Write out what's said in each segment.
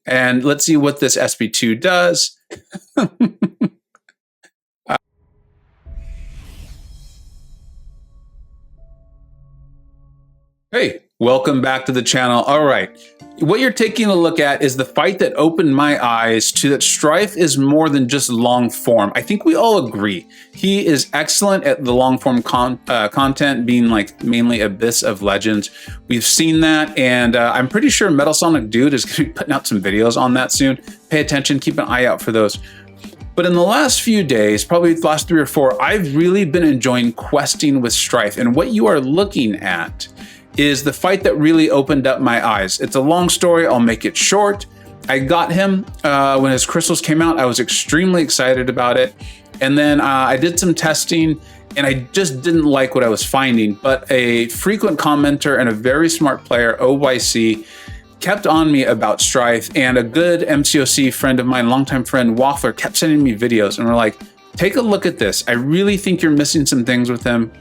And let's see what this SP2 does. Hey, welcome back to the channel. All right, what you're taking a look at is the fight that opened my eyes to that Stryfe is more than just long form. I think we all agree. He is excellent at the long form content, being like mainly Abyss of Legends. We've seen that, and I'm pretty sure Metal Sonic Dude is gonna be putting out some videos on that soon. Pay attention, keep an eye out for those. But in the last few days, probably the last 3 or 4, I've really been enjoying questing with Stryfe. And what you are looking at is the fight that really opened up my eyes. It's a long story, I'll make it short. I got him when his crystals came out. I was extremely excited about it. And then I did some testing and I just didn't like what I was finding. But a frequent commenter and a very smart player, OYC, kept on me about Stryfe, and a good MCoC friend of mine, longtime friend, Waffler, kept sending me videos and we're like, take a look at this. I really think you're missing some things with him.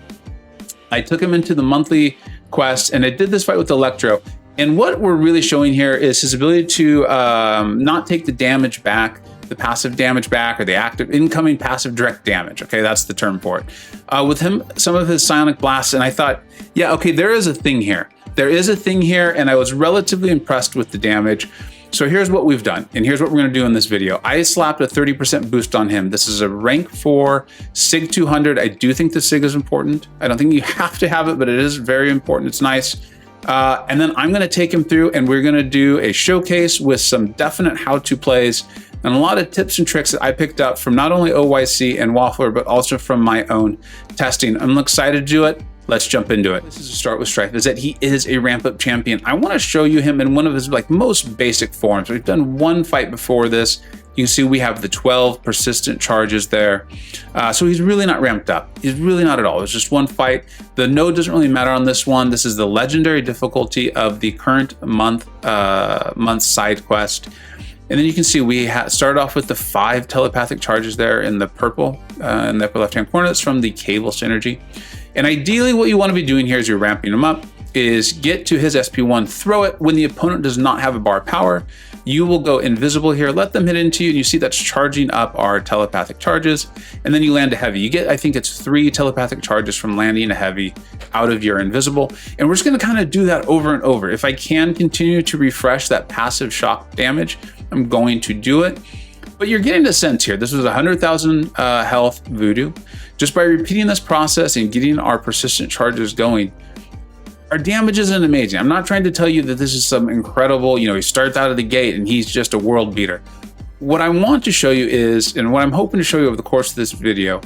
I took him into the monthly quest and I did this fight with Electro. And what we're really showing here is his ability to not take the damage back, the passive damage back, or the active incoming passive direct damage. Okay, that's the term for it. With him, some of his psionic blasts, and I thought, yeah, okay, there is a thing here. There is a thing here, and I was relatively impressed with the damage. So here's what we've done, and here's what we're gonna do in this video. I slapped a 30% boost on him. This is a rank 4 SIG 200. I do think the SIG is important. I don't think you have to have it, but it is very important. It's nice. And then I'm gonna take him through and we're gonna do a showcase with some definite how-to plays and a lot of tips and tricks that I picked up from not only OYC and Waffler, but also from my own testing. I'm excited to do it. Let's jump into it. This is to start with Stryfe, is that he is a ramp up champion. I want to show you him in one of his most basic forms. We've done one fight before this. You can see we have the 12 persistent charges there. So he's really not ramped up. He's really not at all. It's just one fight. The node doesn't really matter on this one. This is the legendary difficulty of the current month side quest. And then you can see we started off with the 5 telepathic charges there in the purple, in the upper left-hand corner. That's from the cable synergy. And ideally what you want to be doing here as you're ramping him up is get to his SP1, throw it when the opponent does not have a bar power. You will go invisible here, let them hit into you, and you see that's charging up our telepathic charges. And then you land a heavy. You get, I think it's 3 telepathic charges from landing a heavy out of your invisible. And we're just going to kind of do that over and over. If I can continue to refresh that passive shock damage, I'm going to do it. But you're getting a sense here. This was 100,000 health voodoo. Just by repeating this process and getting our persistent charges going, our damage isn't amazing. I'm not trying to tell you that this is some incredible, he starts out of the gate and he's just a world beater. What I want to show you is, and what I'm hoping to show you over the course of this video,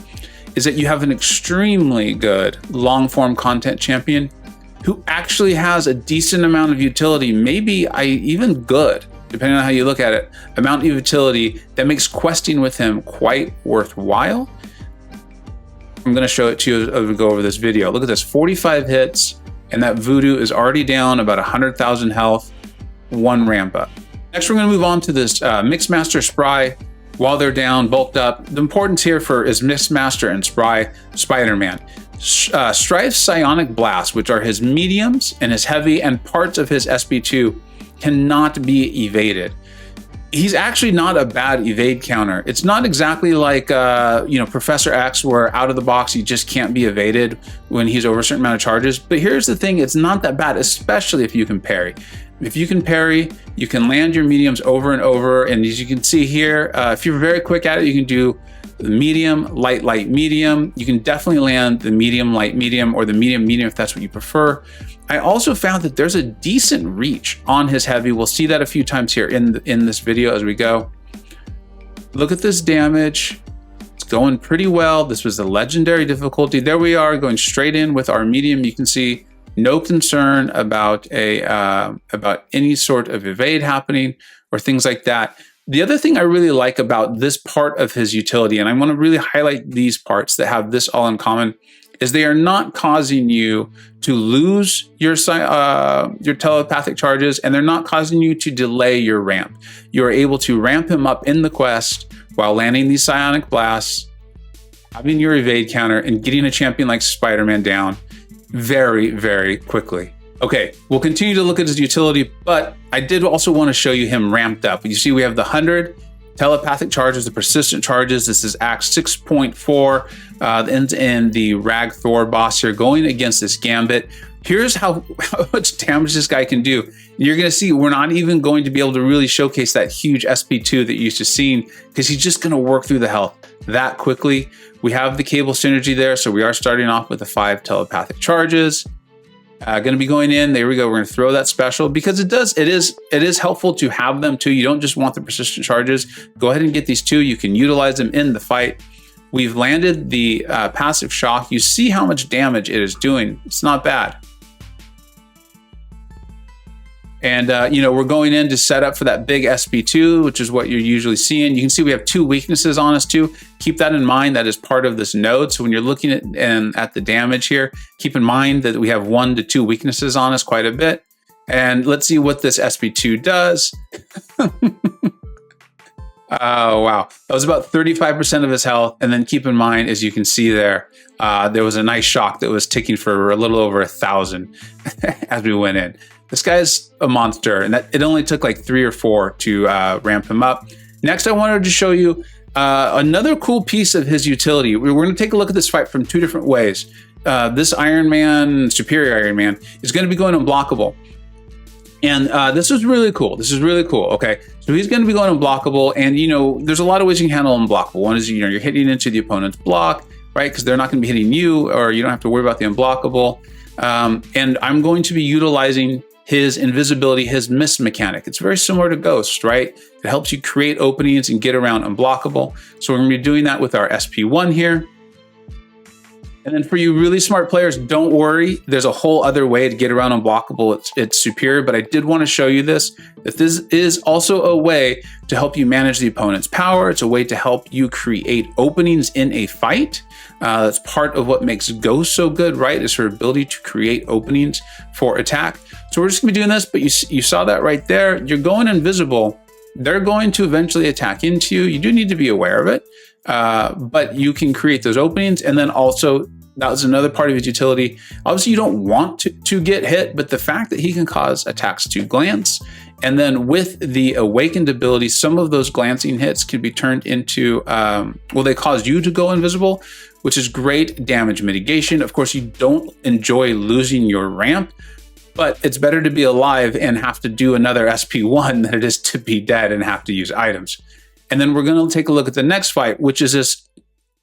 is that you have an extremely good long form content champion who actually has a decent amount of utility, maybe even good, depending on how you look at it, amount of utility that makes questing with him quite worthwhile. I'm gonna show it to you as we go over this video. Look at this, 45 hits, and that voodoo is already down about 100,000 health, 1 ramp up. Next, we're gonna move on to this Mixmaster Spry. While they're down, bulked up. The importance here is Mixmaster and Spry, Spider-Man. Stryfe's psionic blast, which are his mediums and his heavy and parts of his SP2, cannot be evaded. He's actually not a bad evade counter. It's not exactly like Professor X, where out of the box he just can't be evaded when he's over a certain amount of charges. But here's the thing, it's not that bad, especially if you can parry. If you can parry, you can land your mediums over and over. And as you can see here, if you're very quick at it, you can do the medium, light, light, medium. You can definitely land the medium, light, medium, or the medium, medium if that's what you prefer. I also found that there's a decent reach on his heavy. We'll see that a few times here in this video as we go. Look at this damage. It's going pretty well. This was the legendary difficulty. There we are going straight in with our medium. You can see no concern about any sort of evade happening or things like that. The other thing I really like about this part of his utility, and I want to really highlight these parts that have this all in common, is they are not causing you to lose your telepathic charges, and they're not causing you to delay your ramp. You are able to ramp him up in the quest while landing these psionic blasts, having your evade counter, and getting a champion like Spider-Man down very, very quickly. Okay, we'll continue to look at his utility, but I did also want to show you him ramped up. You see we have the 100 telepathic charges, the persistent charges. This is Act 6.4 in the Rag Thor boss here going against this Gambit. Here's how much damage this guy can do. You're going to see we're not even going to be able to really showcase that huge SP2 that you're used to seeing because he's just going to work through the health that quickly. We have the cable synergy there, so we are starting off with the 5 telepathic charges. Going to be going in. There we go. We're going to throw that special because it is helpful to have them too. You don't just want the persistent charges. Go ahead and get these 2. You can utilize them in the fight. We've landed the passive shock. You see how much damage it is doing. It's not bad. And, we're going in to set up for that big SP2, which is what you're usually seeing. You can see we have 2 weaknesses on us too. Keep that in mind. That is part of this node. So when you're looking at the damage here, keep in mind that we have 1 to 2 weaknesses on us quite a bit. And let's see what this SP2 does. Oh, wow. That was about 35% of his health. And then keep in mind, as you can see there was a nice shock that was ticking for a little over 1,000 as we went in. This guy's a monster, and it only took like 3 or 4 to ramp him up. Next, I wanted to show you another cool piece of his utility. We're going to take a look at this fight from 2 different ways. This Iron Man, Superior Iron Man, is going to be going unblockable. And this is really cool. This is really cool. Okay, so he's going to be going unblockable, and there's a lot of ways you can handle unblockable. One is you're hitting into the opponent's block, right? Because they're not going to be hitting you, or you don't have to worry about the unblockable. And I'm going to be utilizing his invisibility, his mist mechanic. It's very similar to Ghost, right? It helps you create openings and get around unblockable. So we're going to be doing that with our SP1 here. And then for you really smart players, don't worry. There's a whole other way to get around unblockable. It's superior, but I did want to show you this, that this is also a way to help you manage the opponent's power. It's a way to help you create openings in a fight. That's part of what makes Ghost so good, right? Is her ability to create openings for attack. So we're just gonna be doing this, but you saw that right there. You're going invisible. They're going to eventually attack into you. You do need to be aware of it, but you can create those openings. And then also, that was another part of his utility. Obviously, you don't want to get hit, but the fact that he can cause attacks to glance, and then with the awakened ability, some of those glancing hits can be turned into, they cause you to go invisible, which is great damage mitigation. Of course, you don't enjoy losing your ramp, but it's better to be alive and have to do another SP1 than it is to be dead and have to use items. And then we're going to take a look at the next fight, which is this.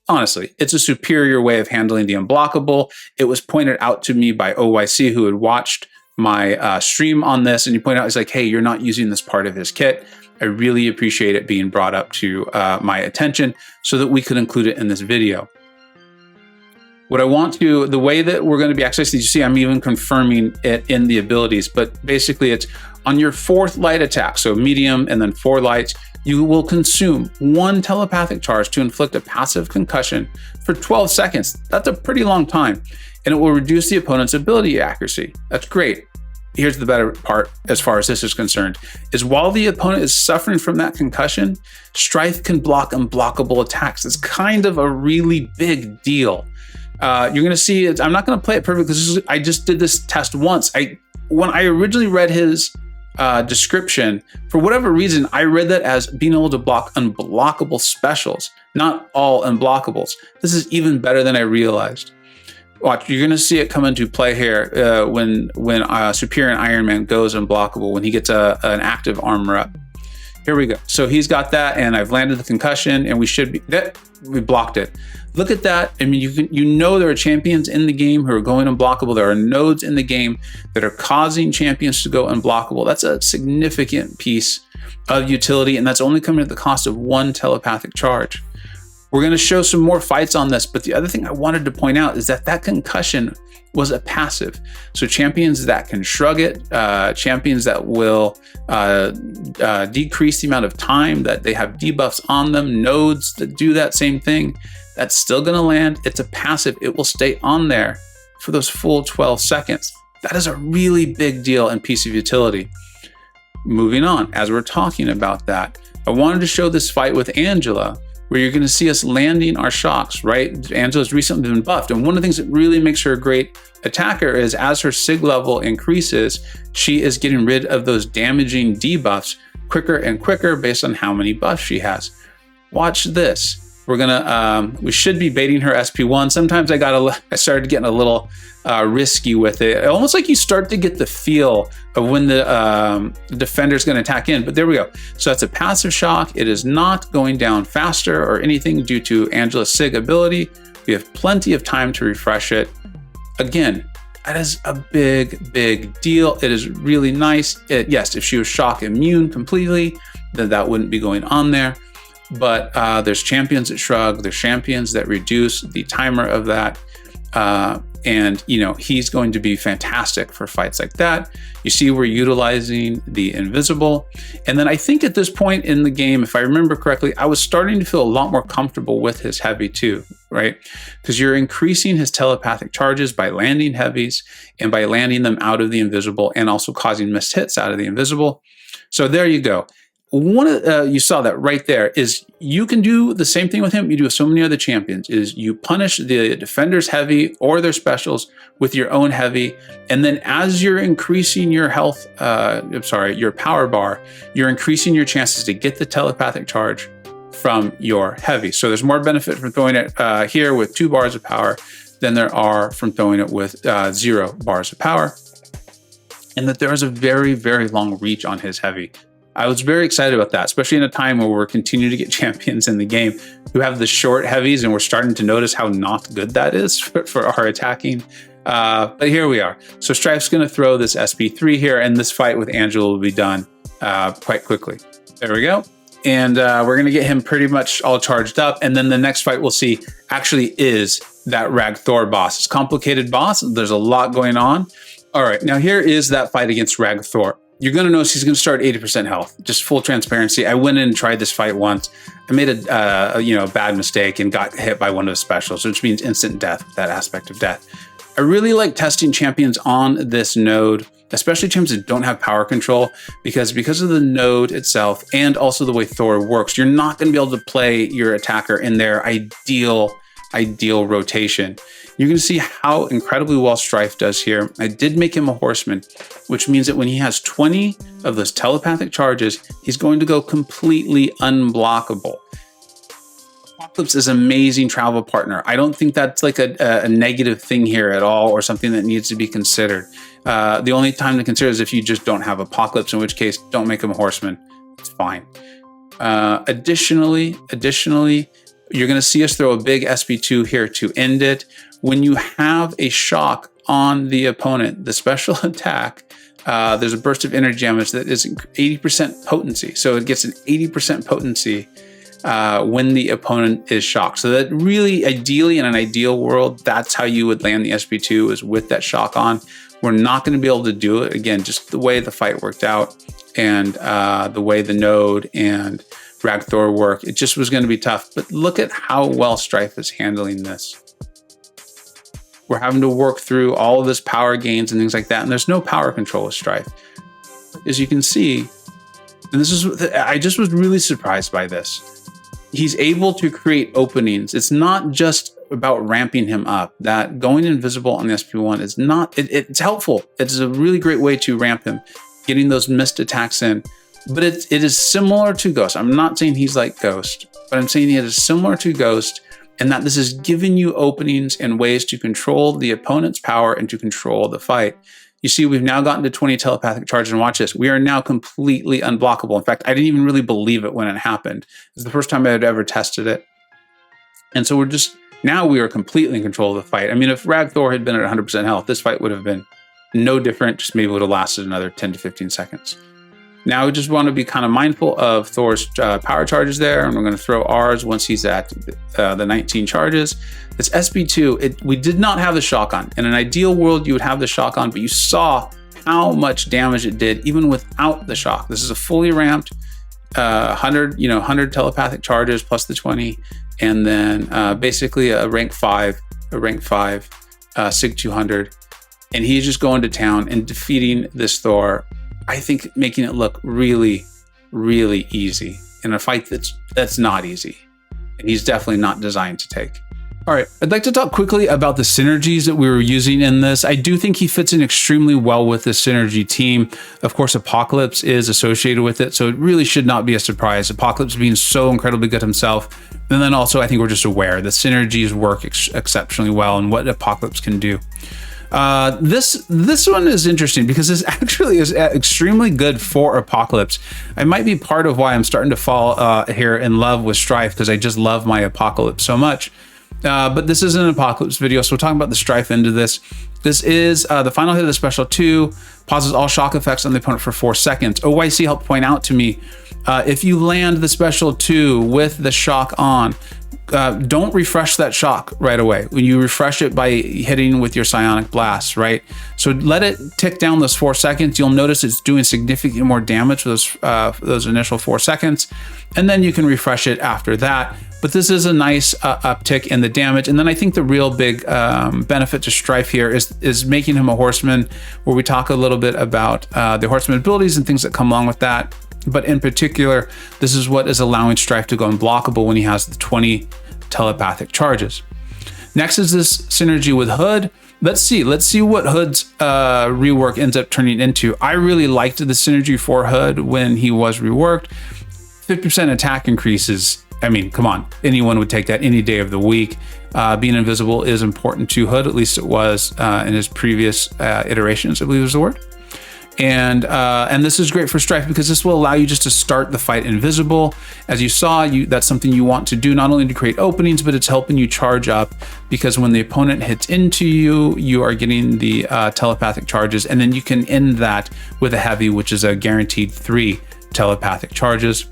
Honestly, it's a superior way of handling the unblockable. It was pointed out to me by OYC, who had watched my stream on this, and he pointed out, he's like, hey, you're not using this part of his kit. I really appreciate it being brought up to my attention so that we could include it in this video. What I want to, the way that we're going to be accessing, you see, I'm even confirming it in the abilities, but basically it's on your 4th light attack, so medium and then 4 lights, you will consume 1 telepathic charge to inflict a passive concussion for 12 seconds. That's a pretty long time, and it will reduce the opponent's ability accuracy. That's great. Here's the better part as far as this is concerned, is while the opponent is suffering from that concussion, Stryfe can block unblockable attacks. It's kind of a really big deal. You're going to see it. I'm not going to play it perfect because I just did this test once. When I originally read his description, for whatever reason, I read that as being able to block unblockable specials, not all unblockables. This is even better than I realized. Watch, you're going to see it come into play here when Superior Iron Man goes unblockable, when he gets an active armor up. Here we go. So he's got that, and I've landed the concussion, and we blocked it. Look at that. I mean, you know there are champions in the game who are going unblockable. There are nodes in the game that are causing champions to go unblockable. That's a significant piece of utility, and that's only coming at the cost of 1 telepathic charge. We're going to show some more fights on this, but the other thing I wanted to point out is that concussion was a passive. So champions that can shrug it, champions that will decrease the amount of time that they have debuffs on them, nodes that do that same thing, that's still going to land. It's a passive. It will stay on there for those full 12 seconds. That is a really big deal and piece of utility. Moving on, as we're talking about that, I wanted to show this fight with Angela, where you're going to see us landing our shocks, right? Angela's recently been buffed. And one of the things that really makes her a great attacker is as her sig level increases, she is getting rid of those damaging debuffs quicker and quicker based on how many buffs she has. Watch this. We should be baiting her SP1. Sometimes I started getting a little risky with it. Almost like you start to get the feel of when the defender's going to attack in, but there we go. So that's a passive shock. It is not going down faster or anything due to Angela's sig ability. We have plenty of time to refresh it. Again, that is a big deal. It is really nice. Yes, if she was shock immune completely, then that wouldn't be going on there. But there's champions that shrug, there's champions that reduce the timer of that. And you know, he's going to be fantastic for fights like that. You see, we're utilizing the invisible. And then I think at this point in the game, if I remember correctly, I was starting to feel a lot more comfortable with his heavy too, right? Because you're increasing his telepathic charges by landing heavies and by landing them out of the invisible and also causing missed hits out of the invisible. So there you go. You saw that right there is you can do the same thing with him. You do with so many other champions is you punish the defender's heavy or their specials with your own heavy. And then as you're increasing your health, your power bar, you're increasing your chances to get the telepathic charge from your heavy. So there's more benefit from throwing it here with 2 bars of power than there are from throwing it with 0 bars of power. And that there is a very long reach on his heavy. I was very excited about that, especially in a time where we're continuing to get champions in the game who have the short heavies, and we're starting to notice how not good that is for our attacking. But here we are. So Strife's going to throw this SP3 here, and this fight with Angela will be done quite quickly. There we go. And we're going to get him pretty much all charged up. And then the next fight we'll see actually is that Rag Thor boss. It's a complicated boss. There's a lot going on. All right, now here is that fight against Rag Thor. You're going to notice he's going to start 80% health. Just full transparency. I went in and tried this fight once. I made a bad mistake and got hit by one of his specials, which means instant death, that aspect of death. I really like testing champions on this node, especially champions that don't have power control, because of the node itself and also the way Thor works, you're not going to be able to play your attacker in their ideal rotation. You're going to see how incredibly well Stryfe does here. I did make him a horseman, which means that when he has 20 of those telepathic charges, he's going to go completely unblockable. Apocalypse is an amazing travel partner. I don't think that's like a negative thing here at all, or something that needs to be considered. The only time to consider is if you just don't have Apocalypse, in which case don't make him a horseman. It's fine. Additionally, you're going to see us throw a big SP2 here to end it. When you have a shock on the opponent, the special attack, there's a burst of energy damage that is 80% potency. So it gets an 80% potency when the opponent is shocked. So that really, ideally, in an ideal world, that's how you would land the SP2, is with that shock on. We're not going to be able to do it. Again, just the way the fight worked out and the way the node and Rag Thor work, it just was going to be tough. But look at how well Stryfe is handling this. We're having to work through all of this power gains and things like that, and there's no power control with Stryfe. As you can see, and I just was really surprised by this. He's able to create openings. It's not just about ramping him up. That going invisible on the SP1 is not, it's helpful. It's a really great way to ramp him, getting those missed attacks in. But it is similar to Ghost. I'm not saying he's like Ghost, but I'm saying he is similar to Ghost, and that this is giving you openings and ways to control the opponent's power and to control the fight. You see, we've now gotten to 20 telepathic charges, and watch this. We are now completely unblockable. In fact, I didn't even really believe it when it happened. It's the first time I had ever tested it. And so now we are completely in control of the fight. I mean, if Rag Thor had been at 100% health, this fight would have been no different, just maybe would have lasted another 10 to 15 seconds. Now we just want to be kind of mindful of Thor's power charges there, and we're going to throw ours once he's at the 19 charges. This SP2, we did not have the shock on. In an ideal world, you would have the shock on, but you saw how much damage it did even without the shock. This is a fully ramped 100 telepathic charges plus the 20, and then basically a rank 5 Sig 200, and he's just going to town and defeating this Thor. I think making it look really, really easy in a fight that's not easy. He's definitely not designed to take. All right, I'd like to talk quickly about the synergies that we were using in this. I do think he fits in extremely well with the synergy team. Of course, Apocalypse is associated with it, so it really should not be a surprise. Apocalypse being so incredibly good himself. And then also, I think we're just aware that synergies work exceptionally well and what Apocalypse can do. This one is interesting because this actually is extremely good for Apocalypse. I might be part of why I'm starting to fall here in love with Stryfe, because I just love my Apocalypse so much. But this is an Apocalypse video, so we're talking about the Stryfe end of this. This is the final hit of the special 2, pauses all shock effects on the opponent for 4 seconds. OYC helped point out to me, if you land the special 2 with the shock on, don't refresh that shock right away. When you refresh it by hitting with your Psionic Blast, right? So let it tick down those 4 seconds. You'll notice it's doing significantly more damage for those initial 4 seconds, and then you can refresh it after that. But this is a nice uptick in the damage. And then I think the real big benefit to Stryfe here is making him a horseman, where we talk a little bit about the horseman abilities and things that come along with that. But in particular, this is what is allowing Stryfe to go unblockable when he has the 20 telepathic charges. Next is this synergy with Hood. Let's see what Hood's rework ends up turning into. I really liked the synergy for Hood when he was reworked. 50% attack increases. I mean, come on, anyone would take that any day of the week. Being invisible is important to Hood, at least it was in his previous iterations, I believe was the word. And this is great for Stryfe because this will allow you just to start the fight invisible. As you saw, that's something you want to do, not only to create openings, but it's helping you charge up, because when the opponent hits into you, you are getting the telepathic charges, and then you can end that with a heavy, which is a guaranteed 3 telepathic charges.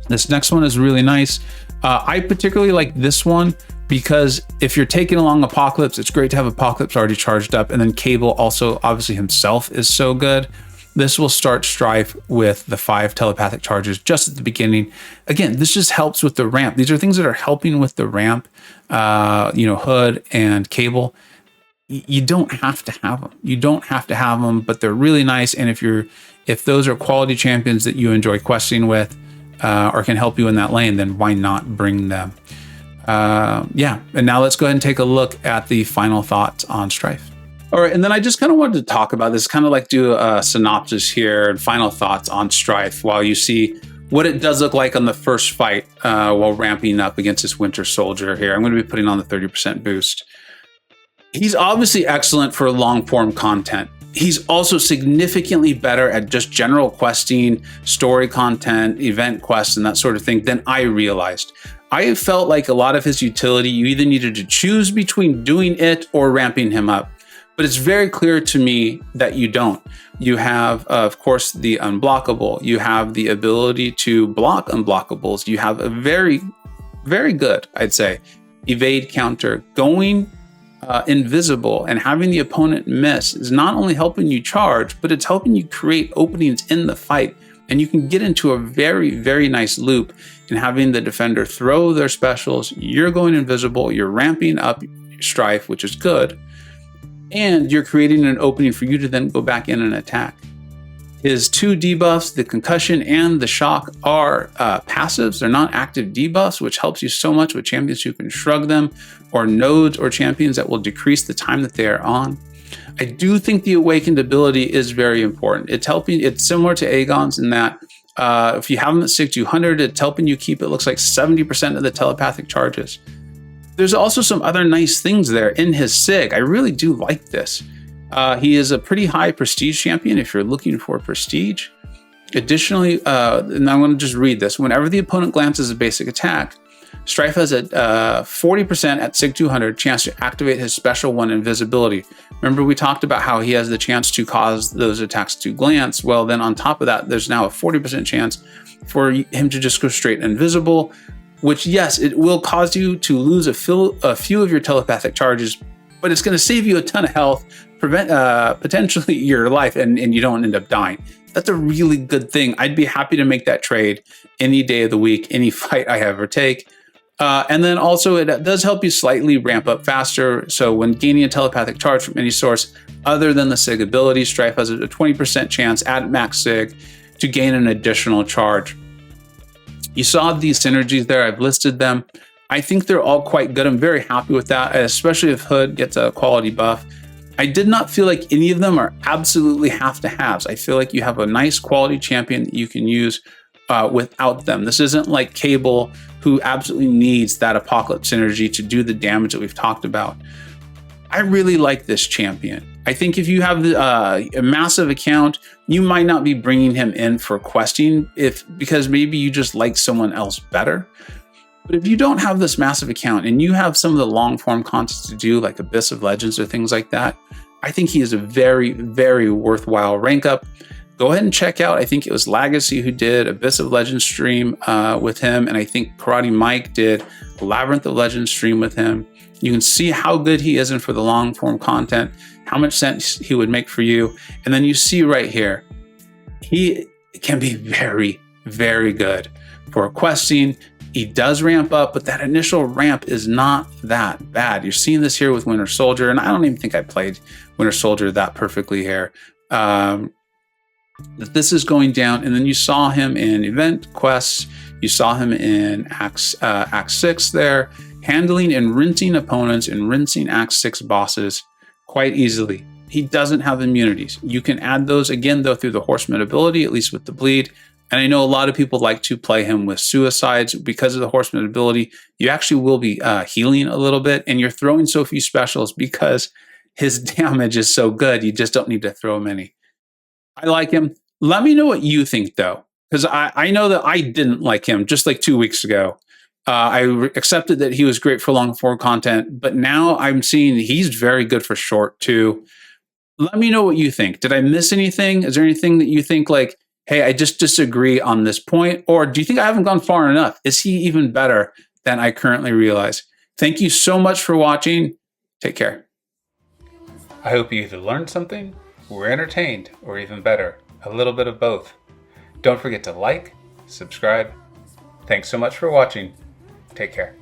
This next one is really nice. I particularly like this one because if you're taking along Apocalypse, it's great to have Apocalypse already charged up, and then Cable also obviously himself is so good. This will start Stryfe with the 5 telepathic charges just at the beginning. Again, this just helps with the ramp. These are things that are helping with the ramp. Hood and Cable. You don't have to have them. You don't have to have them, but they're really nice. And if those are quality champions that you enjoy questing with, or can help you in that lane, then why not bring them? And now let's go ahead and take a look at the final thoughts on Stryfe. All right, and then I just kind of wanted to talk about this, kind of like do a synopsis here and final thoughts on Stryfe while you see what it does look like on the first fight while ramping up against this Winter Soldier here. I'm going to be putting on the 30% boost. He's obviously excellent for long form content. He's also significantly better at just general questing, story content, event quests, and that sort of thing than I realized. I felt like a lot of his utility, you either needed to choose between doing it or ramping him up. But it's very clear to me that you don't. You have, of course, the unblockable. You have the ability to block unblockables. You have a very, very good, I'd say, evade counter. Going invisible and having the opponent miss is not only helping you charge, but it's helping you create openings in the fight. And you can get into a very, very nice loop in having the defender throw their specials. You're going invisible, you're ramping up Stryfe, which is good, and you're creating an opening for you to then go back in and attack. His 2 debuffs, the concussion and the shock, are passives. They're not active debuffs, which helps you so much with champions who can shrug them, or nodes or champions that will decrease the time that they are on. I do think the awakened ability is very important. It's similar to Aegon's in that if you have them at 6200, it's helping you keep, it looks like 70% of the telepathic charges. There's also some other nice things there in his SIG. I really do like this. He is a pretty high prestige champion if you're looking for prestige. Additionally, and I'm going to just read this. Whenever the opponent glances a basic attack, Stryfe has a 40% at SIG 200 chance to activate his special 1 invisibility. Remember we talked about how he has the chance to cause those attacks to glance. Well, then on top of that, there's now a 40% chance for him to just go straight invisible, which, yes, it will cause you to lose a few of your telepathic charges, but it's going to save you a ton of health, prevent potentially your life, and you don't end up dying. That's a really good thing. I'd be happy to make that trade any day of the week, any fight I ever take. And then also it does help you slightly ramp up faster. So when gaining a telepathic charge from any source other than the SIG ability, Stryfe has a 20% chance at max SIG to gain an additional charge. You saw these synergies there. I've listed them. I think they're all quite good. I'm very happy with that, especially if Hood gets a quality buff. I did not feel like any of them are absolutely have-to-haves. I feel like you have a nice quality champion that you can use without them. This isn't like Cable, who absolutely needs that Apocalypse synergy to do the damage that we've talked about. I really like this champion. I think if you have a massive account, you might not be bringing him in for questing because maybe you just like someone else better. But if you don't have this massive account and you have some of the long form content to do, like Abyss of Legends or things like that, I think he is a very, very worthwhile rank up. Go ahead and check out, I think it was Legacy who did Abyss of Legends stream with him, and I think Karate Mike did Labyrinth of Legends stream with him. You can see how good he is in for the long form content, how much sense he would make for you. And then you see right here, he can be very, very good for questing. He does ramp up, but that initial ramp is not that bad. You're seeing this here with Winter Soldier, and I don't even think I played Winter Soldier that perfectly here. This is going down, and then you saw him in event quests. You saw him in Act 6 there, handling and rinsing opponents and rinsing Act 6 bosses quite easily. He doesn't have immunities. You can add those again, though, through the Horseman ability, at least with the bleed. And I know a lot of people like to play him with suicides because of the Horseman ability. You actually will be healing a little bit, and you're throwing so few specials because his damage is so good. You just don't need to throw many. I like him. Let me know what you think, though, because I know that I didn't like him just like 2 weeks ago. I accepted that he was great for long form content, but now I'm seeing he's very good for short too. Let me know what you think. Did I miss anything? Is there anything that you think like, hey, I just disagree on this point? Or do you think I haven't gone far enough? Is he even better than I currently realize? Thank you so much for watching. Take care. I hope you either learned something, were entertained, or even better, a little bit of both. Don't forget to like, subscribe. Thanks so much for watching. Take care.